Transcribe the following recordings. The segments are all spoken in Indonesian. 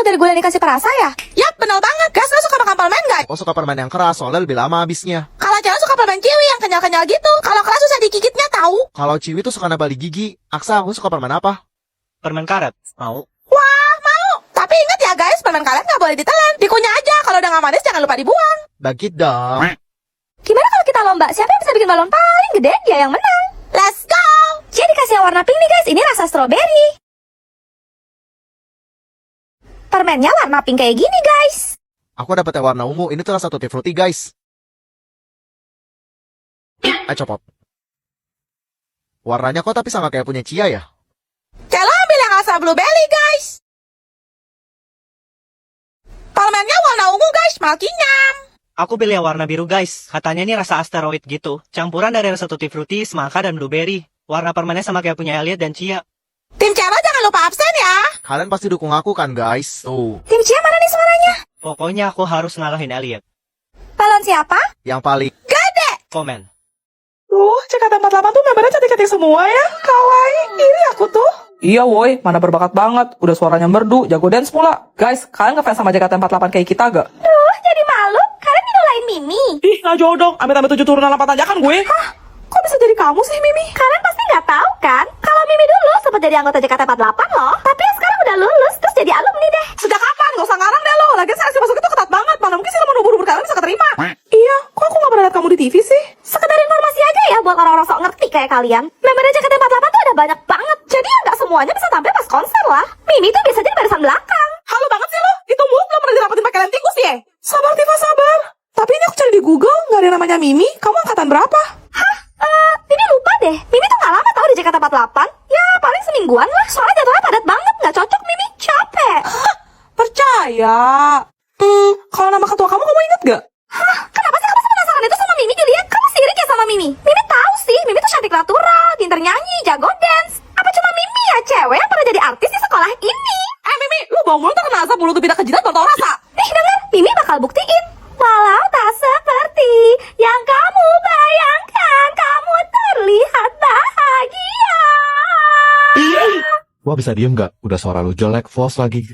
dari gula yang dikasih perasa ya? Yap, benar banget. Guys, lo suka makan permen nggak? Aku suka permen yang keras, soalnya lebih lama habisnya. Kalau cewek suka permen kiwi yang kenyal-kenyal gitu. Kalau keras susah digigitnya tahu. Kalau ciwi tuh suka nambah di gigi. Aksa, aku suka permen apa? Permen karet. Mau? Wah, mau. Tapi ingat ya guys, permen karet nggak boleh ditelan. Dikunyah aja. Kalau udah nggak manis jangan lupa dibuang. Bagit dong. Gimana kalau kita lomba? Siapa yang bisa bikin balon paling gede? Dia yang menang. Let's go. Jadi dikasih yang warna pink nih guys. Ini rasa strawberry. Permennya warna pink kayak gini guys. Aku dapet yang warna ungu, ini tuh rasa tutti frutti guys. Ayo copot. Warnanya kok tapi sama kayak punya Cia ya? Celo ambil yang rasa blueberry guys. Permennya warna ungu guys, malkinyam. Aku pilih yang warna biru guys. Katanya ini rasa asteroid gitu. Campuran dari rasa tutti frutti, semangka, dan blueberry. Warna permennya sama kayak punya Elliot dan Cia. Tim Celo jangan lupa absen ya. Kalian pasti dukung aku kan guys? Tuh. Tim Cia mana nih suaranya? Pokoknya aku harus ngalahin Elliot. Balon siapa? Yang paling. Gede. Komen. Tuh, CKT48 tuh membernya cantik-cantik semua ya. Kawaii, iri aku tuh. Iya woi, mana berbakat banget. Udah suaranya merdu, jago dance pula. Guys, kalian ngefans sama JKT48 kayak kita gak? Duh, jadi malu. Kalian idolain Mimi. Ih, gak jodoh. Amit-amit 7 turunan 8 tanjakan gue. Hah? Kok bisa jadi kamu sih, Mimi? Kalian pasti nggak tahu kan? Kalau Mimi dulu sempat jadi anggota JKT48 loh. Tapi sekarang udah lulus, terus jadi alumni deh. Sejak kapan? Gak usah ngarang deh lo. Lagian seleksi masuk itu ketat banget. Mana mungkin sih lo mau nubur-nubur kalian bisa keterima. Iya, kok aku gak pernah liat kamu di TV sih? Sekedar informasi aja ya buat orang-orang sok ngerti kayak kalian. Member JKT48 tuh ada banyak banget. Jadi ya nggak semuanya bisa tampil pas konser lah. Mimi tuh biasanya di barisan belakang. Halo banget sih lo. Itu mulut belum pernah dirapetin pakai lem tikus ya? Sabar, Tifa, sabar. Tapi ini aku cari di Google, gak ada yang namanya Mimi. Kamu angkatan berapa? Hah? Mimi lupa deh. Mimi tuh gak lama tau di JKT48. Ya paling semingguan lah. Soalnya jadwalnya padat banget. Gak cocok Mimi. Capek. Hah? Percaya. Kalau nama ketua kamu inget gak? Hah? Kenapa sih kamu penasaran itu sama Mimi, Juliet? Kamu sirik ya sama Mimi? Mimi tahu sih. Mimi tuh cantik natural, pinter nyanyi, jago dance. Apa cuma Mimi ya cewek yang pernah jadi artis di sekolah ini? Mimi, lu bau mulut terkena asap mulut tuh tidak kejilat belum tau rasa. Dengar, Mimi bakal buktiin. Walau tak seperti yang kamu bayangkan, kamu terlihat bahagia. Wah, bisa diem gak? Udah suara lu jelek, false lagi.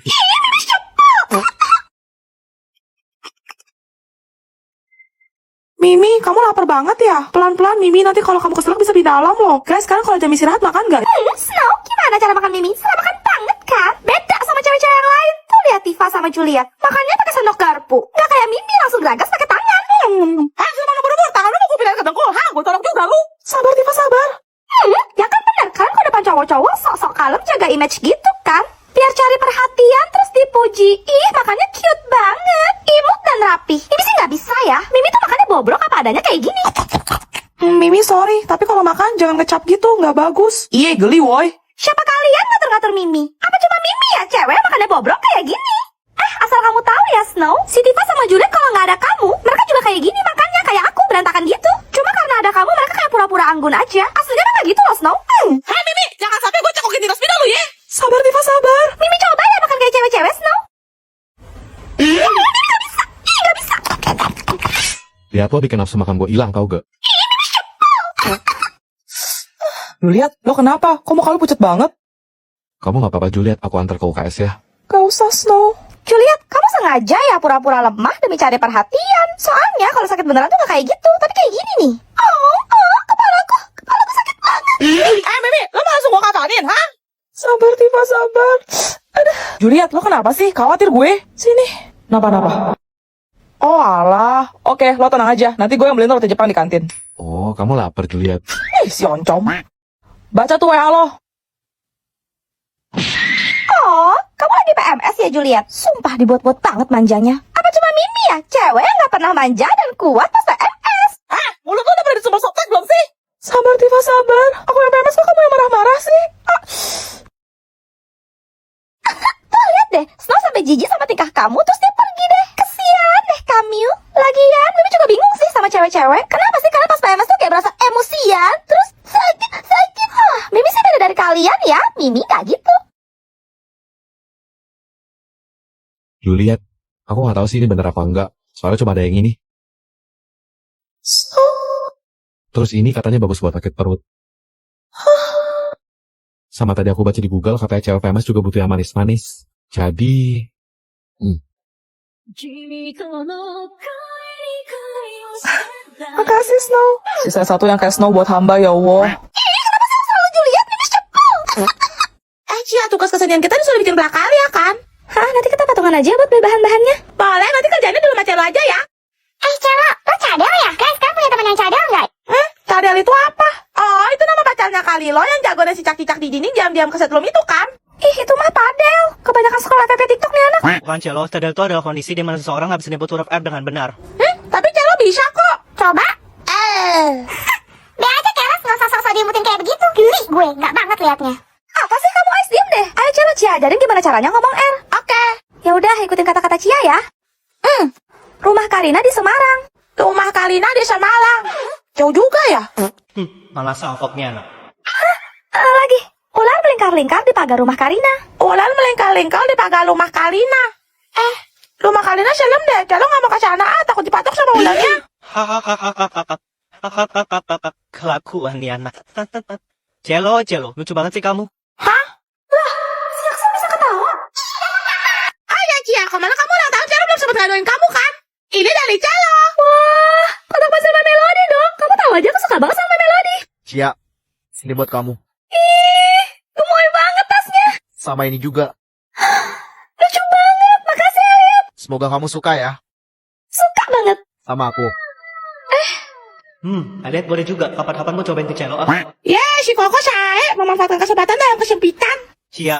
Mimi, kamu lapar banget ya? Pelan-pelan Mimi, nanti kalau kamu keselak bisa di dalam loh. Guys, sekarang kalau jam istirahat makan gak? Snow, gimana cara makan Mimi? Salah makan banget kan? Beda sama cewek-cewek yang lain. Tuh lihat Tifa sama Juliet. Makannya pakai sendok garpu. Gak kayak Mimi langsung geragas pakai tangan. Mana buru-buru, tangan lu mau gue pindahin ke dengkul. Hah, gue tolong juga lu. Sabar, Tifa, sabar. Ya kan bener kan? Kalau depan cowok-cowok sok-sok kalem jaga image gitu kan? Biar cari perhatian terus dipuji. Ih, makannya cute banget. Imut dan rapi. Mimi sih gak bisa ya. Mimi tuh makannya bobrok apa adanya kayak gini. Mimi sorry, tapi kalau makan jangan kecap gitu, nggak bagus. Iya, geli woi. Siapa kalian ngatur-ngatur Mimi? Apa cuma Mimi ya cewek makannya bobrok kayak gini? Asal kamu tahu ya Snow, si Tifa sama Juliet kalau nggak ada kamu, mereka juga kayak gini makannya kayak aku berantakan gitu. Cuma karena ada kamu mereka kayak pura-pura anggun aja. Aslinya kan kayak gitu loh Snow. Hei Mimi, jangan sampai gue cekokin di resmi dulu ya. Sabar Tifa, sabar. Mimi coba ya makan kayak cewek-cewek Snow. Mimi nggak bisa. Ih nggak bisa. Lihat lo bikin nafsu makan gue hilang, tau gak? Lu lihat, lo kenapa? Kok muka lu pucat banget? Kamu gak apa-apa Juliet, aku antar ke UKS ya. Gak usah Snow. Juliet, kamu sengaja ya pura-pura lemah demi cari perhatian. Soalnya kalau sakit beneran tuh gak kayak gitu, tapi kayak gini nih. Kepalaku sakit banget. Mimi, lo mau langsung gue kafanin, ha? Sabar Tifa, sabar. Aduh. Juliet, lo kenapa sih? Khawatir gue. Sini. Napa? Oh alah. Oke, lo tenang aja. Nanti gue yang beliin roti Jepang di kantin. Oh, kamu lapar Juliet. Si oncom. Baca tuh WA lo. Oh, kamu lagi PMS ya Juliet? Sumpah dibuat-buat banget manjanya. Apa cuma Mimi ya? Cewek yang gak pernah manja dan kuat pas PMS. Mulut lo udah pernah disumber softtek belum sih? Sabar Tifa, sabar. Aku yang PMS kok kamu yang marah-marah sih? Tuh lihat deh, Snow sampai jijik sama tingkah kamu terus dia pergi deh. Kesian deh kamu. Lagian, Mimi juga bingung sih sama cewek-cewek. Kenapa sih kalian pas PMS tuh kayak berasa emosian, terus sakit. Mimi sih beda dari kalian ya. Mimi gak gitu. Juliet, aku gak tahu sih ini bener apa enggak. Soalnya cuma ada yang ini. Terus ini katanya bagus buat sakit perut. Sama tadi aku baca di Google katanya cewek PMS juga butuh yang manis-manis. Jadi, Makasih Snow. Sisa satu yang kayak Snow buat hamba ya Allah. Selalu Juliet, Mimi cepol. Cia, tugas kesenian kita disuruh bikin prakarya kan? Hah, nanti kita patungan aja buat beli bahan-bahannya. Boleh, nanti kerjanya di rumah Celo aja ya. Celo, lo cadel ya? Guys, kamu punya teman yang cadel nggak? Cadel itu apa? Oh, itu nama pacarnya Kalilo yang jago dan cicak-cicak di dinding diam-diam ke setlum itu kan? Ih, itu mah padel. Kebanyakan sekolah TP TikTok nih anak. Bukan Celo, cadel itu adalah kondisi di mana seseorang nggak bisa menyebut huruf R dengan benar. Tapi Celo bisa kok. Coba. Be aja Keles, nggak usah sok-sok diimbutin kayak begitu. Geli gue, nggak banget liatnya. Apa sih kamu Ais, diem deh. Ayo Celo, Cia ajarin gimana caranya ngomong R. Oke. Ya udah, ikutin kata-kata Cia ya. Rumah Karina di Semarang. Rumah Kalina di Semalang. Jauh juga ya? Malah salfoknya anak. Lagi. Ular melingkar-lingkar di pagar rumah Karina. Ular melengkar-lengkar di pagar rumah Kalina. Rumah Kalina serem deh. Celo nggak mau ke sana, takut dipatok sama ularnya. Hahaha. Kelakuan nih anak. Celo, lucu banget sih kamu. Siaksa bisa ketawa. Ayo Cia, kemana kamu ulang tahun? Celo belum sempat ngaduin kamu kan? Ini dari Celo. Wah, kotak pasir My Melody dong. Kamu tahu aja aku suka banget sama My Melody. Cia, sini buat kamu. Ih, gemoy banget tasnya. Sama ini juga. Lucu banget. Makasih Elliot. Semoga kamu suka ya. Suka banget. Sama aku. Aliat boleh juga. Kapan-kapan mau cobain ke Celo. Si Koko sae memanfaatkan kesempatan dalam kesempitan. Cia.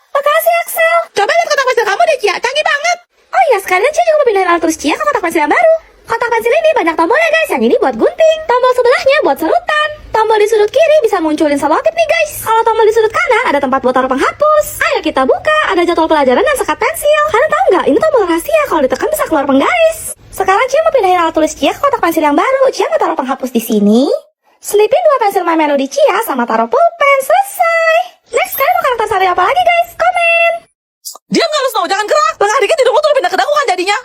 Makasih Axel. Coba lihat kotak pensil kamu deh Cia, canggih banget. Oh iya, sekalian Cia juga mau pindahin alat tulis Cia ke kotak pensil yang baru. Kotak pensil ini banyak tombolnya guys. Yang ini buat gunting. Tombol sebelahnya buat serutan. Tombol di sudut kiri bisa munculin selotip nih guys. Kalau tombol di sudut kanan ada tempat buat taruh penghapus. Ayo kita buka. Ada jadwal pelajaran dan sekat pensil. Kalian tahu nggak? Ini tombol rahasia. Kalau ditekan bisa keluar penggaris. Sekarang Cia mau pindahin alat tulis Cia ke kotak pensil yang baru. Cia mau taruh penghapus di sini. Selipin 2 pensil My Melody Cia sama taruh pulpen. Selesai. Next, kalian mau karakter sehari apa lagi guys? Komen. Diam nggak lu Snow, jangan gerak. Lengah dikit hidung lu tuh pindah ke dagu kan jadinya.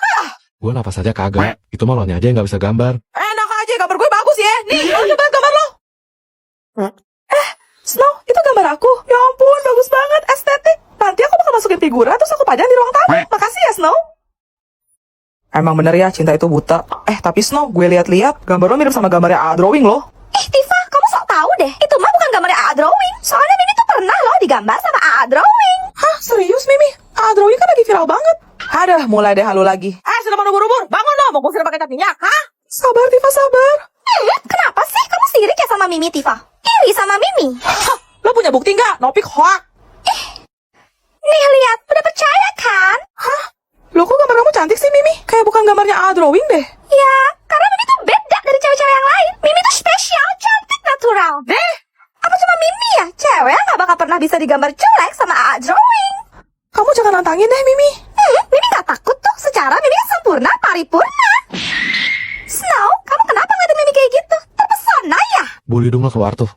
Gue napas aja kagak. Itu mah lonya aja yang gak bisa gambar. Enak aja, gambar gue bagus ya. Nih, lu coba gambar lo. Snow, itu gambar aku. Ya ampun, bagus banget, estetik. Nanti aku bakal masukin figura, terus aku pajang di ruang tamu. Makasih ya, Snow. Emang bener ya, cinta itu buta. Tapi Snow, gue lihat-lihat, gambar lo mirip sama gambarnya A Drawing loh. Tifa, kamu sok tahu deh. Itu mah bukan gambarnya AA Drawing. Soalnya Mimi tuh pernah loh digambar sama AA Drawing. Hah, serius Mimi? A Drawing kan lagi viral banget. Aduh, mulai deh halu lagi. Sudah mau ubur-ubur. Bangun lo, mau gue pakai cat minyak, hah? Sabar, Tifa, sabar. Kenapa sih kamu sirik ya sama Mimi, Tifa? Iri sama Mimi. Hah, lo punya bukti nggak? Nopik hoak. Nih lihat, udah percaya kan? Hah? Lo kok gambar kamu cantik sih, Mimi? Kayak bukan gambarnya A Drawing deh. Ya, karena Mimi tuh beda dari cewek-cewek yang lain. Mimi tuh spesial, cantik, natural. Apa cuma Mimi ya? Cewek nggak bakal pernah bisa digambar jelek sama AA Drawing. Kamu jangan nantangin deh, Mimi. Mimi nggak takut tuh. Secara Mimi sempurna, paripurna. Snow, kamu kenapa ngeliatin Mimi kayak gitu? Terpesona ya? Boleh dong lo keluar tuh.